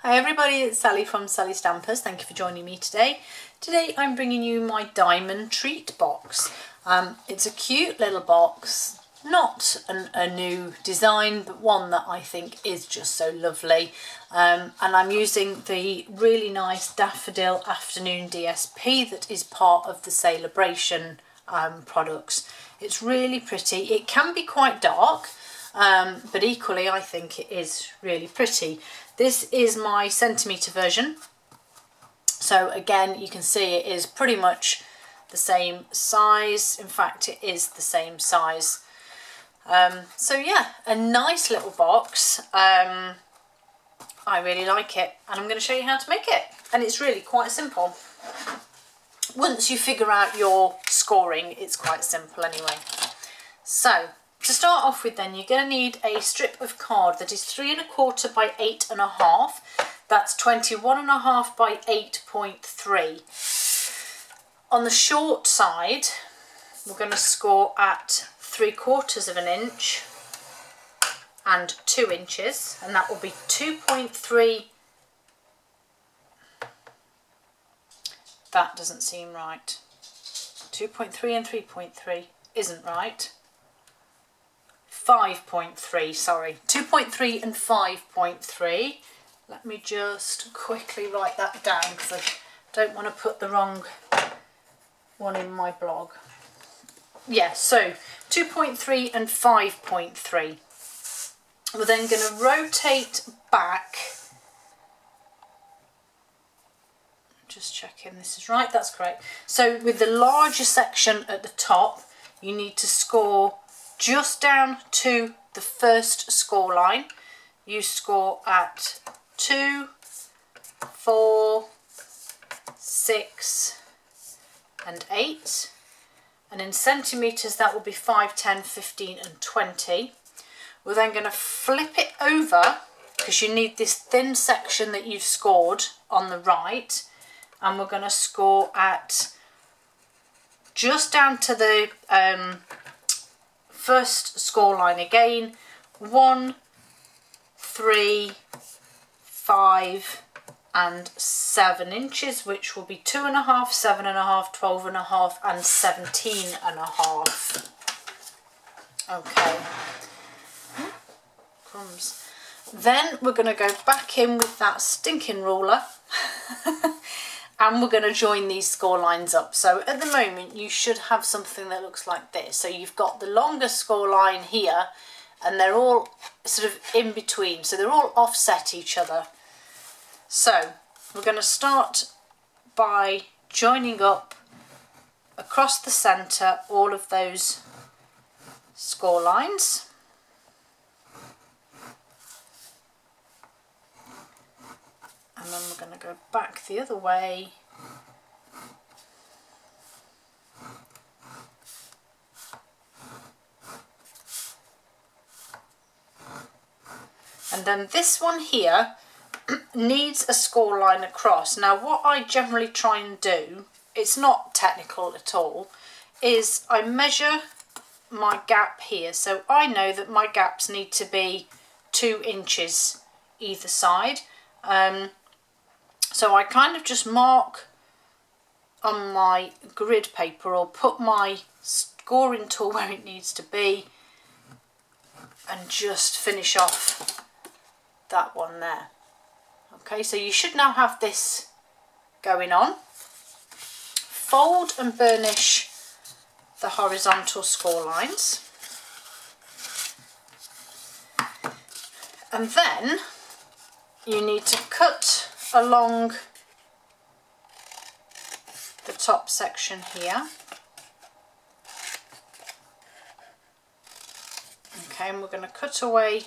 Hi everybody, it's Sally from Sallystampers. Thank you for joining me today. Today I'm bringing you my diamond treat box. It's a cute little box, not a new design, but one that I think is just so lovely. And I'm using the really nice Daffodil Afternoon DSP that is part of the sale-a-bration products. It's really pretty. It can be quite dark, but equally I think it is really pretty. This is my centimetre version, so again you can see it is pretty much the same size. In fact, it is the same size. So yeah, a nice little box. I really like it, and I'm going to show you how to make it, and it's really quite simple. Once you figure out your scoring, it's quite simple anyway. So to start off with, then you're going to need a strip of card that is 3 1/4 by 8 1/2. That's 21 1/2 by 8.3. On the short side, we're going to score at 3/4 of an inch and 2 inches, and that will be 2.3. That doesn't seem right. 2.3 and 3.3 isn't right. 5.3, sorry, 2.3 and 5.3. Let me just quickly write that down because I don't want to put the wrong one in my blog. Yeah, so 2.3 and 5.3. We're then going to rotate back. Just checking this is right, that's correct. So with the larger section at the top, you need to score just down to the first score line. You score at 2, 4, 6 and 8, and in centimetres that will be 5, 10, 15 and 20. We're then going to flip it over because you need this thin section that you've scored on the right, and we're going to score at just down to the first score line again. 1, 3, 5 and 7 inches, which will be 2 1/2, 7 1/2, 12 1/2 and 17 1/2. Okay, crumbs. Then we're going to go back in with that stinking ruler and we're going to join these score lines up. So at the moment you should have something that looks like this. So you've got the longer score line here, and they're all sort of in between, so they're all offset each other. So we're going to start by joining up across the centre all of those score lines. And then we're going to go back the other way. And then this one here needs a score line across. Now what I generally try and do, it's not technical at all, is I measure my gap here. So I know that my gaps need to be 2 inches either side. So I kind of just mark on my grid paper or put my scoring tool where it needs to be and just finish off that one there. Okay, so you should now have this going on. Fold and burnish the horizontal score lines. And then you need to cut along the top section here. Okay, and we're going to cut away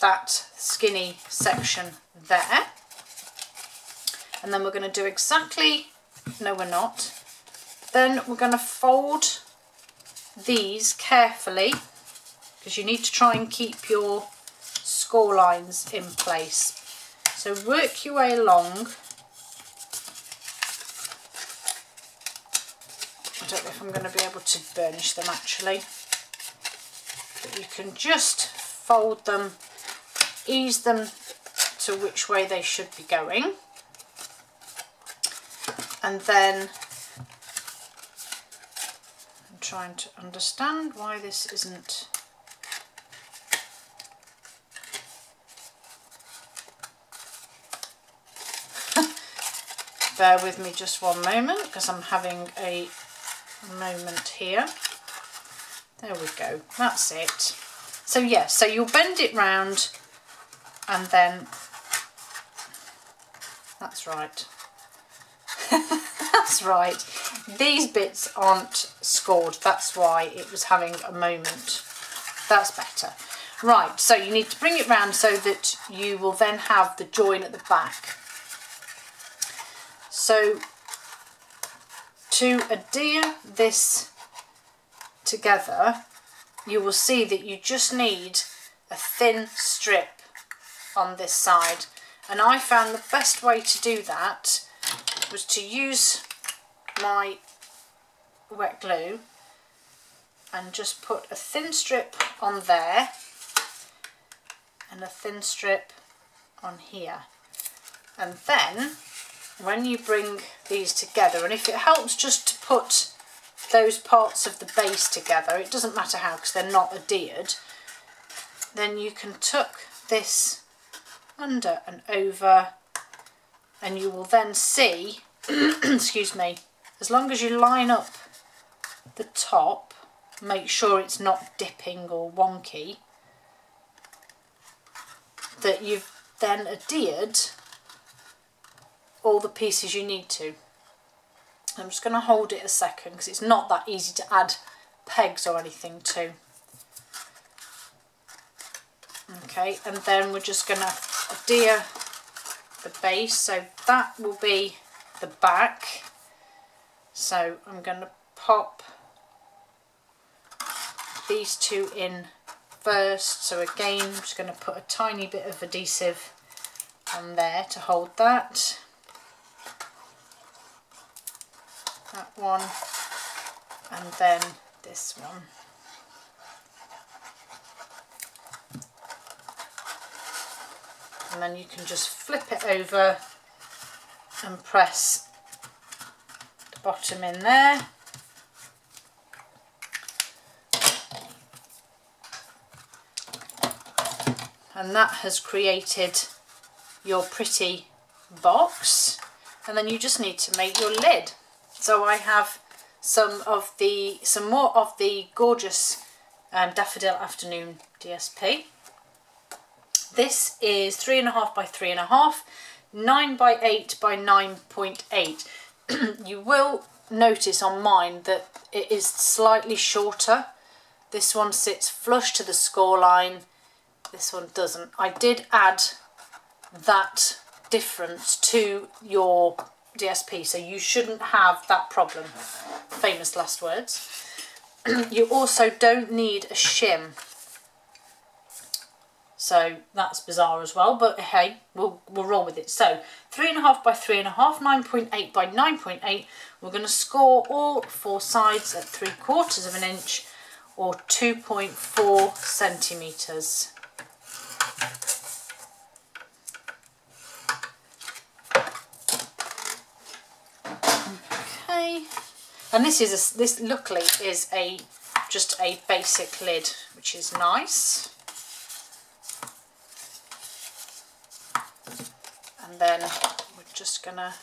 that skinny section there. And then we're going to do exactly, no we're not, then we're going to fold these carefully because you need to try and keep your score lines in place. So work your way along. I don't know if I'm going to be able to burnish them actually, but you can just fold them, ease them to which way they should be going. And then I'm trying to understand why this isn't. Bear with me just one moment because I'm having a moment here. There we go, that's it. So yeah, so you'll bend it round and then, that's right. That's right. These bits aren't scored, that's why it was having a moment. That's better. Right, so you need to bring it round so that you will then have the join at the back. So to adhere this together, you will see that you just need a thin strip on this side, and I found the best way to do that was to use my wet glue and just put a thin strip on there and a thin strip on here, and then when you bring these together, and if it helps just to put those parts of the base together, it doesn't matter how because they're not adhered, then you can tuck this under and over, and you will then see excuse me, as long as you line up the top, make sure it's not dipping or wonky, that you've then adhered all the pieces you need to. I'm just going to hold it a second because it's not that easy to add pegs or anything to. Okay, and then we're just going to adhere the base, so that will be the back. So I'm going to pop these two in first. So again, I'm just going to put a tiny bit of adhesive on there to hold that. That one, and then this one. And then you can just flip it over and press the bottom in there. And that has created your pretty box, and then you just need to make your lid. So I have some more of the gorgeous Daffodil Afternoon DSP. This is 3.5 by 3.5, 9 by 8 by 9.8. You will notice on mine that it is slightly shorter. This one sits flush to the score line. This one doesn't. I did add that difference to your DSP, so you shouldn't have that problem. Famous last words. You also don't need a shim, so that's bizarre as well, but hey, we'll roll with it. So 3.5 by 3.5, 9.8 by 9.8. We're going to score all four sides at 3/4 of an inch or 2.4 centimeters. And this luckily is just a basic lid, which is nice. And then we're just gonna,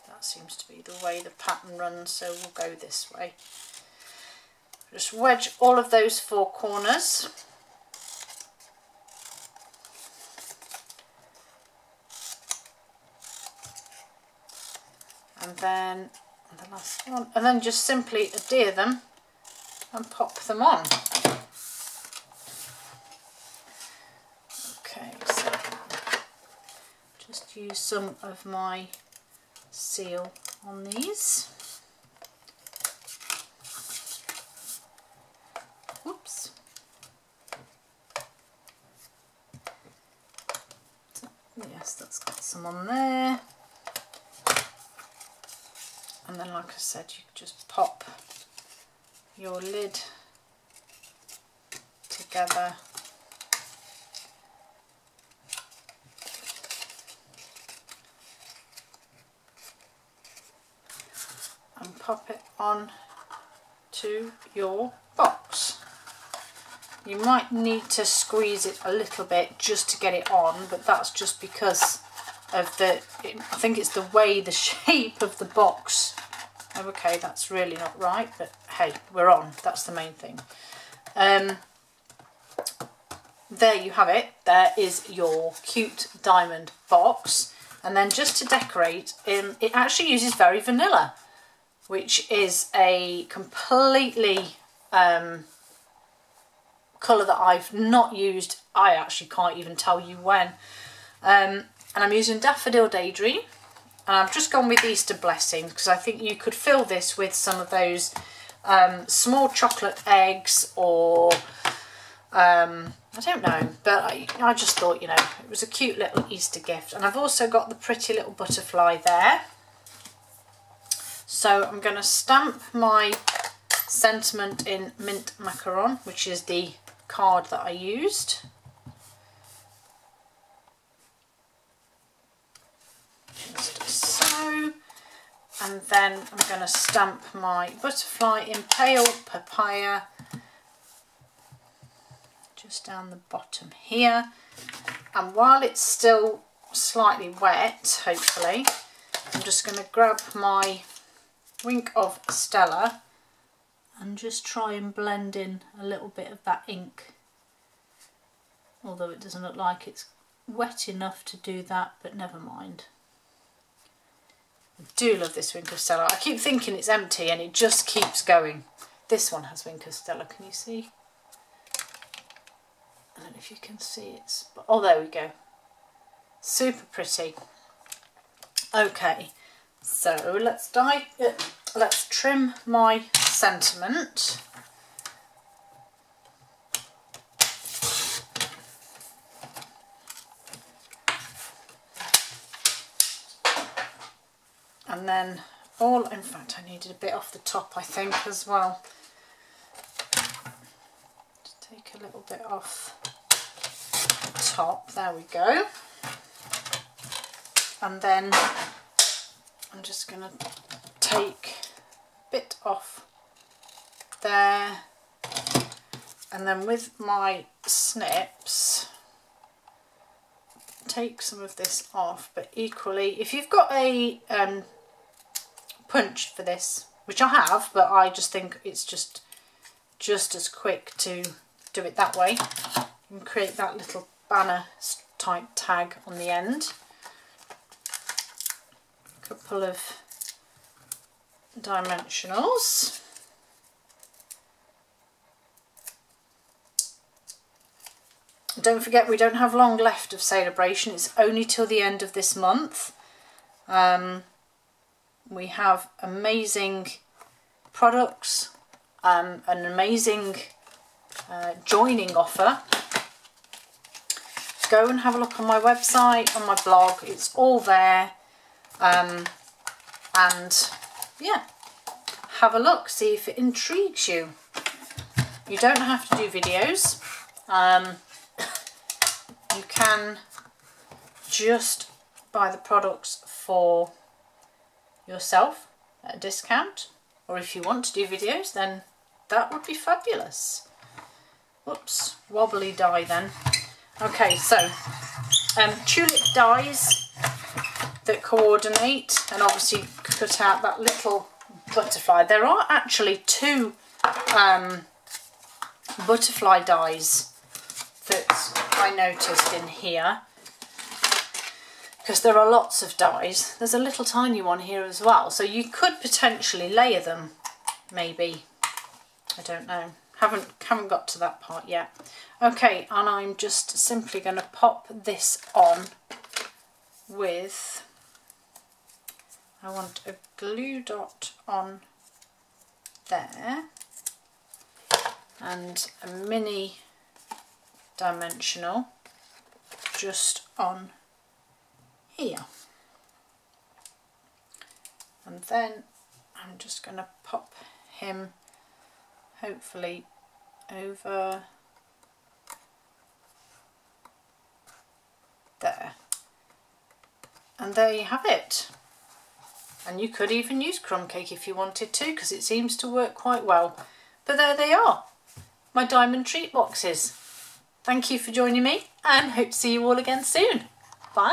that seems to be the way the pattern runs, so we'll go this way. Just wedge all of those four corners. And then the last one, and then just simply adhere them and pop them on. Okay, so just use some of my seal on these. Whoops. So, yes, that's got some on there. And then, like I said, you just pop your lid together pop it on to your box. You might need to squeeze it a little bit just to get it on, but that's just because of I think it's the way the shape of the box. Okay, that's really not right, but hey, we're on. That's the main thing. There you have it. There is your cute diamond box. And then just to decorate, it actually uses Very Vanilla, which is a completely colour that I've not used. I actually can't even tell you when. And I'm using Daffodil Daydream. And I've just gone with Easter Blessing because I think you could fill this with some of those small chocolate eggs or I don't know, but I just thought, you know, it was a cute little Easter gift. And I've also got the pretty little butterfly there. So I'm going to stamp my sentiment in Mint Macaron, which is the card that I used. Just so. And then I'm going to stamp my butterfly in Pale Papaya just down the bottom here. And while it's still slightly wet, hopefully, I'm just going to grab my Wink of Stella and just try and blend in a little bit of that ink, although it doesn't look like it's wet enough to do that, but never mind. I do love this Wink of Stella. I keep thinking it's empty and it just keeps going. This one has Wink of Stella, can you see? I don't know if you can see it, but oh, there we go. Super pretty. Okay, so let's trim my sentiment. And then in fact I needed a bit off the top, I think, as well. Just take a little bit off the top, there we go. And then I'm just going to take a bit off there, and then with my snips take some of this off. But equally, if you've got a punch for this, which I have, but I just think it's just as quick to do it that way, and create that little banner type tag on the end. A couple of dimensionals. Don't forget, we don't have long left of sale-a-bration. It's only till the end of this month. We have amazing products, an amazing joining offer. Go and have a look on my website, on my blog. It's all there. And yeah, have a look, see if it intrigues you. You don't have to do videos. You can just buy the products for yourself at a discount, or if you want to do videos, then that would be fabulous. Whoops, wobbly die then. Okay, so tulip dies that coordinate, and obviously cut out that little butterfly. There are actually two butterfly dies that I noticed in here, because there are lots of dies. There's a little tiny one here as well, so you could potentially layer them, maybe. I don't know. Haven't got to that part yet. Okay, and I'm just simply going to pop this on with, I want a glue dot on there and a mini dimensional just on here. And then I'm just going to pop him hopefully over there. And there you have it. And you could even use crumb cake if you wanted to, because it seems to work quite well. But there they are, my diamond treat boxes. Thank you for joining me, and hope to see you all again soon.